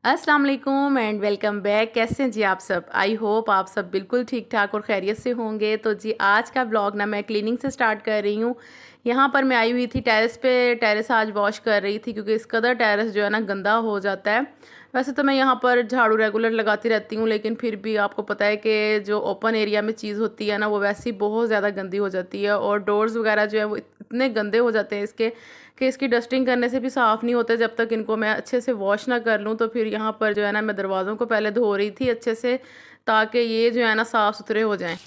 अस्सलाम वालेकुम and welcome back. कैसे हैं जी आप सब? आई होप आप सब बिल्कुल ठीक ठाक और खैरियत से होंगे। तो जी आज का ब्लॉग ना मैं क्लीनिंग से स्टार्ट कर रही हूँ। यहाँ पर मैं आई हुई थी टेरेस पे। टेरेस आज वॉश कर रही थी क्योंकि इस कदर टेरेस जो है ना गंदा हो जाता है। वैसे तो मैं यहाँ पर झाड़ू रेगुलर लगाती रहती हूँ, लेकिन फिर भी आपको पता है कि जो ओपन एरिया में चीज़ होती है ना वो वैसे ही बहुत ज़्यादा गंदी हो जाती है। और डोर्स वगैरह जो है वो इतने गंदे हो जाते हैं इसके कि इसकी डस्टिंग करने से भी साफ़ नहीं होते जब तक इनको मैं अच्छे से वॉश ना कर लूँ। तो फिर यहाँ पर जो है ना मैं दरवाज़ों को पहले धो रही थी अच्छे से, ताकि ये जो है ना साफ़ सुथरे हो जाएं।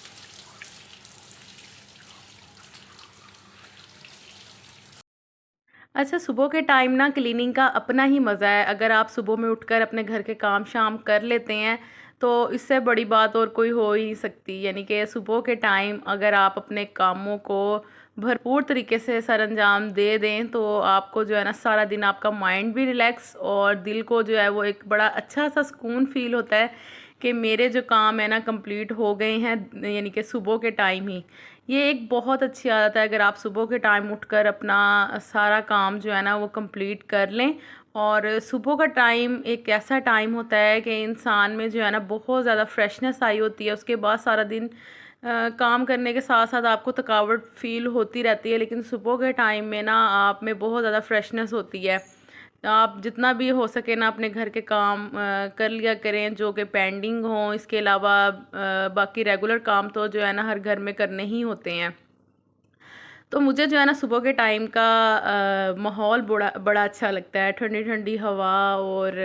अच्छा, सुबह के टाइम ना क्लीनिंग का अपना ही मज़ा है। अगर आप सुबह में उठकर अपने घर के काम शाम कर लेते हैं तो इससे बड़ी बात और कोई हो ही नहीं सकती। यानी कि सुबह के टाइम अगर आप अपने कामों को भरपूर तरीके से सरअंजाम दे दें तो आपको जो है ना सारा दिन आपका माइंड भी रिलैक्स और दिल को जो है वो एक बड़ा अच्छा सा सुकून फ़ील होता है कि मेरे जो काम है ना कंप्लीट हो गए हैं, यानी कि सुबह के टाइम ही। ये एक बहुत अच्छी आदत है अगर आप सुबह के टाइम उठकर अपना सारा काम जो है ना वो कंप्लीट कर लें। और सुबह का टाइम एक ऐसा टाइम होता है कि इंसान में जो है ना बहुत ज़्यादा फ्रेशनेस आई होती है। उसके बाद सारा दिन काम करने के साथ साथ आपको थकावट फील होती रहती है, लेकिन सुबह के टाइम में ना आप में बहुत ज़्यादा फ्रेशनेस होती है। आप जितना भी हो सके ना अपने घर के काम कर लिया करें जो कि पेंडिंग हों। इसके अलावा बाकी रेगुलर काम तो जो है ना हर घर में करने ही होते हैं। तो मुझे जो है ना सुबह के टाइम का माहौल बड़ा बड़ा अच्छा लगता है। ठंडी ठंडी हवा और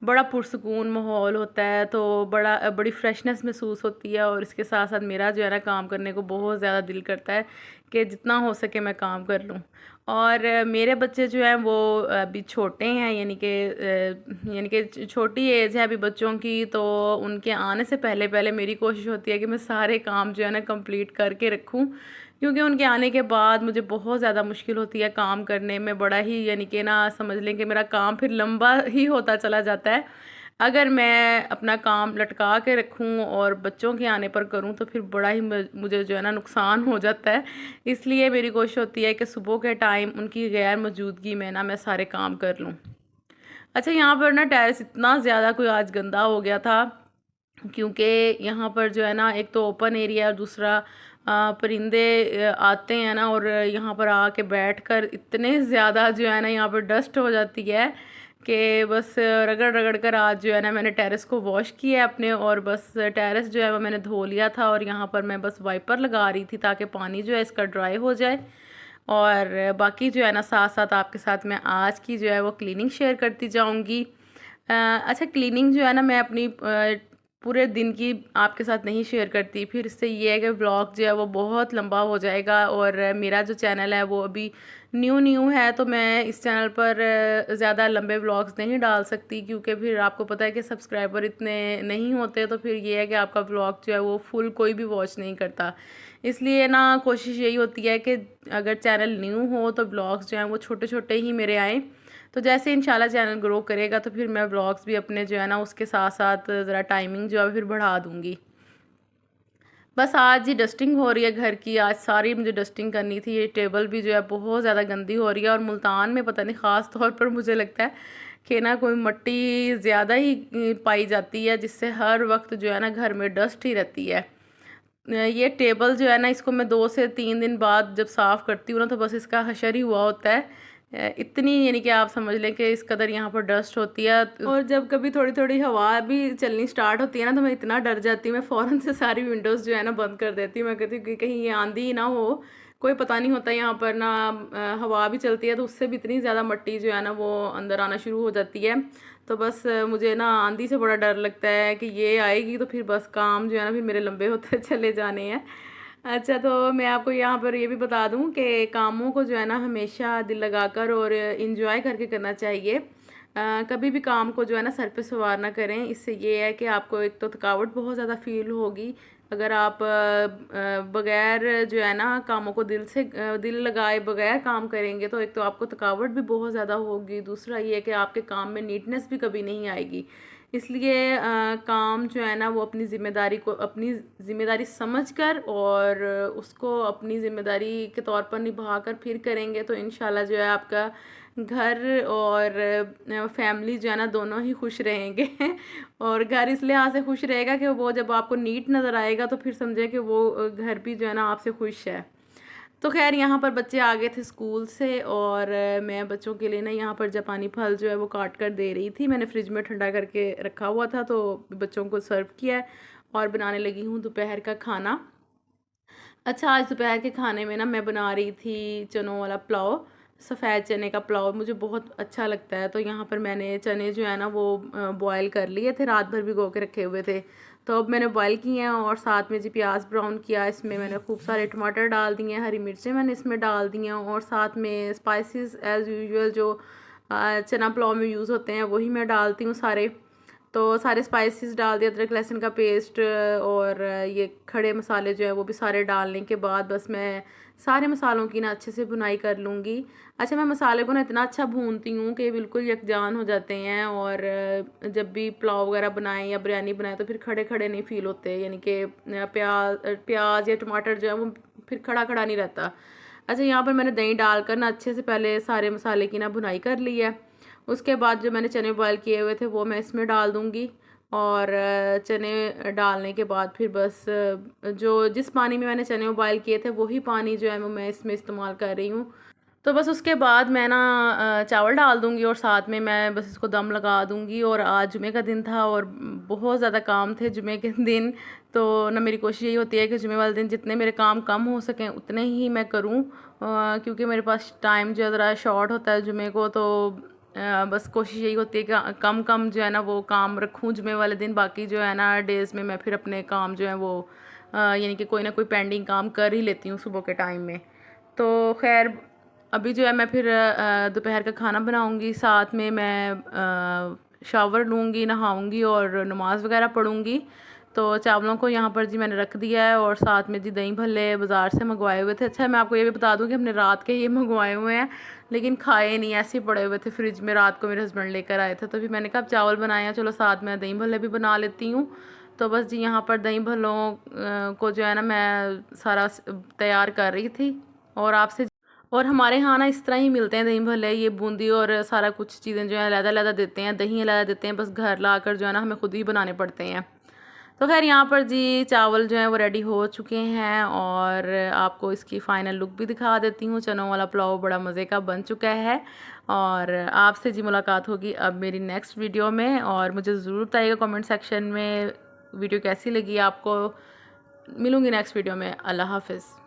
बड़ा पुरसुकून माहौल होता है, तो बड़ी फ्रेशनेस महसूस होती है। और इसके साथ साथ मेरा जो है ना काम करने को बहुत ज़्यादा दिल करता है कि जितना हो सके मैं काम कर लूँ। और मेरे बच्चे जो हैं वो अभी छोटे हैं, यानी कि छोटी एज है अभी बच्चों की। तो उनके आने से पहले पहले मेरी कोशिश होती है कि मैं सारे काम जो है ना कंप्लीट करके रखूँ, क्योंकि उनके आने के बाद मुझे बहुत ज़्यादा मुश्किल होती है काम करने में। बड़ा ही यानी कि ना समझ लें कि मेरा काम फिर लंबा ही होता चला जाता है। अगर मैं अपना काम लटका के रखूं और बच्चों के आने पर करूं तो फिर बड़ा ही मुझे जो है ना नुकसान हो जाता है। इसलिए मेरी कोशिश होती है कि सुबह के टाइम उनकी गैर मौजूदगी में ना मैं सारे काम कर लूं। अच्छा, यहाँ पर ना टेरेस इतना ज़्यादा कोई आज गंदा हो गया था क्योंकि यहाँ पर जो है ना एक तो ओपन एरिया और दूसरा परिंदे आते हैं ना, और यहाँ पर आके बैठकर इतने ज़्यादा जो है ना यहाँ पर डस्ट हो जाती है कि बस रगड़ रगड़ कर आज जो है ना मैंने टेरेस को वॉश किया है अपने। और बस टेरेस जो है वो मैंने धो लिया था और यहाँ पर मैं बस वाइपर लगा रही थी ताकि पानी जो है इसका ड्राई हो जाए। और बाकी जो है ना साथ साथ आपके साथ मैं आज की जो है वो क्लीनिंग शेयर करती जाऊंगी। अच्छा, क्लीनिंग जो है ना मैं अपनी पूरे दिन की आपके साथ नहीं शेयर करती, फिर इससे ये है कि व्लॉग जो है वो बहुत लंबा हो जाएगा। और मेरा जो चैनल है वो अभी न्यू न्यू है, तो मैं इस चैनल पर ज़्यादा लंबे व्लॉग्स नहीं डाल सकती क्योंकि फिर आपको पता है कि सब्सक्राइबर इतने नहीं होते। तो फिर ये है कि आपका व्लॉग जो है वो फुल कोई भी वॉच नहीं करता। इसलिए ना कोशिश यही होती है कि अगर चैनल न्यू हो तो व्लॉग्स जो हैं वो छोटे छोटे ही मेरे आएँ। तो जैसे इंशाल्लाह चैनल ग्रो करेगा तो फिर मैं व्लॉग्स भी अपने जो है ना उसके साथ साथ ज़रा टाइमिंग जो है फिर बढ़ा दूँगी। बस आज ही डस्टिंग हो रही है घर की। आज सारी मुझे डस्टिंग करनी थी। ये टेबल भी जो है बहुत ज़्यादा गंदी हो रही है। और मुल्तान में पता नहीं ख़ास तौर पर मुझे लगता है कि ना कोई मिट्टी ज़्यादा ही पाई जाती है, जिससे हर वक्त जो है ना घर में डस्ट ही रहती है। ये टेबल जो है ना इसको मैं 2 से 3 दिन बाद जब साफ़ करती हूँ ना तो बस इसका हशर ही हुआ होता है। इतनी यानी कि आप समझ लें कि इस कदर यहाँ पर डस्ट होती है। और जब कभी थोड़ी थोड़ी हवा भी चलनी स्टार्ट होती है ना तो मैं इतना डर जाती हूँ, मैं फ़ौरन से सारी विंडोज़ जो है ना बंद कर देती हूँ। मैं कहती हूँ कि कहीं ये आंधी ही ना हो, कोई पता नहीं होता यहाँ पर ना हवा भी चलती है तो उससे भी इतनी ज़्यादा मिट्टी जो है ना वो अंदर आना शुरू हो जाती है। तो बस मुझे ना आंधी से बड़ा डर लगता है कि ये आएगी तो फिर बस काम जो है ना फिर मेरे लंबे होते चले जाने हैं। अच्छा, तो मैं आपको यहाँ पर ये भी बता दूँ कि कामों को जो है ना हमेशा दिल लगाकर और इंजॉय करके करना चाहिए। कभी भी काम को जो है ना सर पे सवार ना करें। इससे ये है कि आपको एक तो थकावट बहुत ज़्यादा फील होगी। अगर आप बगैर जो है ना कामों को दिल लगाए बगैर काम करेंगे तो एक तो आपको थकावट भी बहुत ज़्यादा होगी, दूसरा ये है कि आपके काम में नीटनेस भी कभी नहीं आएगी। इसलिए काम जो है ना वो अपनी ज़िम्मेदारी समझकर और उसको अपनी ज़िम्मेदारी के तौर पर निभाकर फिर करेंगे तो इंशाल्लाह जो है आपका घर और फैमिली जो है ना दोनों ही खुश रहेंगे। और घर इस लिहाज से खुश रहेगा कि वो जब आपको नीट नज़र आएगा तो फिर समझे कि वो घर भी जो है ना आपसे खुश है। तो खैर यहाँ पर बच्चे आ गए थे स्कूल से और मैं बच्चों के लिए ना यहाँ पर जापानी फल जो है वो काट कर दे रही थी। मैंने फ्रिज में ठंडा करके रखा हुआ था तो बच्चों को सर्व किया है और बनाने लगी हूँ दोपहर का खाना। अच्छा, आज दोपहर के खाने में ना मैं बना रही थी चनों वाला पुलाव, सफ़ेद चने का पुलाव मुझे बहुत अच्छा लगता है। तो यहाँ पर मैंने चने जो है ना वो बॉयल कर लिए थे, रात भर भिगो के रखे हुए थे। तो अब मैंने बॉयल किए हैं और साथ में जी प्याज ब्राउन किया, इसमें मैंने खूब सारे टमाटर डाल दिए हैं, हरी मिर्चें मैंने इसमें डाल दी हैं और साथ में स्पाइसेस एज़ यूजुअल जो चना पुलाव में यूज़ होते हैं वही मैं डालती हूँ सारे। तो सारे स्पाइसेस डाल दिए, अदरक लहसुन का पेस्ट और ये खड़े मसाले जो है वो भी सारे डालने के बाद बस मैं सारे मसालों की ना अच्छे से भुनाई कर लूँगी। अच्छा, मैं मसाले को ना इतना अच्छा भूनती हूँ कि बिल्कुल यकजान हो जाते हैं और जब भी पुलाव वगैरह बनाएं या बिरयानी बनाएं तो फिर खड़े खड़े नहीं फील होते, यानी कि प्याज या टमाटर जो है वो फिर खड़ा खड़ा नहीं रहता। अच्छा, यहाँ पर मैंने दही डालकर ना अच्छे से पहले सारे मसाले की ना भुनाई कर ली है। उसके बाद जो मैंने चने बॉयल किए हुए थे वो मैं इसमें डाल दूँगी और चने डालने के बाद फिर बस जो जिस पानी में मैंने चने बॉयल किए थे वही पानी जो है वो मैं इसमें इस्तेमाल कर रही हूँ। तो बस उसके बाद मैं ना चावल डाल दूँगी और साथ में मैं बस इसको दम लगा दूँगी। और आज जुमे का दिन था और बहुत ज़्यादा काम थे जुमे के दिन। तो ना मेरी कोशिश यही होती है कि जुमे वाले दिन जितने मेरे काम कम हो सकें उतने ही मैं करूँ, क्योंकि मेरे पास टाइम जो ज़रा शॉर्ट होता है जुमे को। तो बस कोशिश यही होती है कि कम कम जो है ना वो काम रखूँ जुमे वाले दिन, बाकी जो है ना डेज़ में मैं फिर अपने काम जो है वो यानी कि कोई ना कोई पेंडिंग काम कर ही लेती हूँ सुबह के टाइम में। तो खैर अभी जो है मैं फिर दोपहर का खाना बनाऊंगी, साथ में मैं शावर लूँगी, नहाऊंगी और नमाज़ वगैरह पढ़ूंगी। तो चावलों को यहाँ पर जी मैंने रख दिया है और साथ में जी दही भल्ले बाज़ार से मंगवाए हुए थे। अच्छा, मैं आपको ये भी बता दूँ कि हमने रात के ही मंगवाए हुए हैं लेकिन खाए नहीं, ऐसे ही पड़े हुए थे फ्रिज में, रात को मेरे हस्बैंड लेकर आए थे। तो फिर मैंने कहा अब चावल बनाए हैं, चलो साथ में दही भल्ले भी बना लेती हूँ। तो बस जी यहाँ पर दही भल्लों को जो है ना मैं सारा तैयार कर रही थी और हमारे यहाँ ना इस तरह ही मिलते हैं दही भल्ले, ये बूंदी और सारा कुछ चीज़ें जो है अलग-अलग देते हैं, दही अलग देते हैं, बस घर लाकर जो है ना हमें खुद ही बनाने पड़ते हैं। तो खैर यहाँ पर जी चावल जो है वो रेडी हो चुके हैं और आपको इसकी फ़ाइनल लुक भी दिखा देती हूँ। चनों वाला पुलाव बड़ा मज़े का बन चुका है और आपसे जी मुलाकात होगी अब मेरी नेक्स्ट वीडियो में। और मुझे ज़रूर बताइएगा कमेंट सेक्शन में वीडियो कैसी लगी आपको। मिलूँगी नेक्स्ट वीडियो में। अल्लाह हाफ़िज़।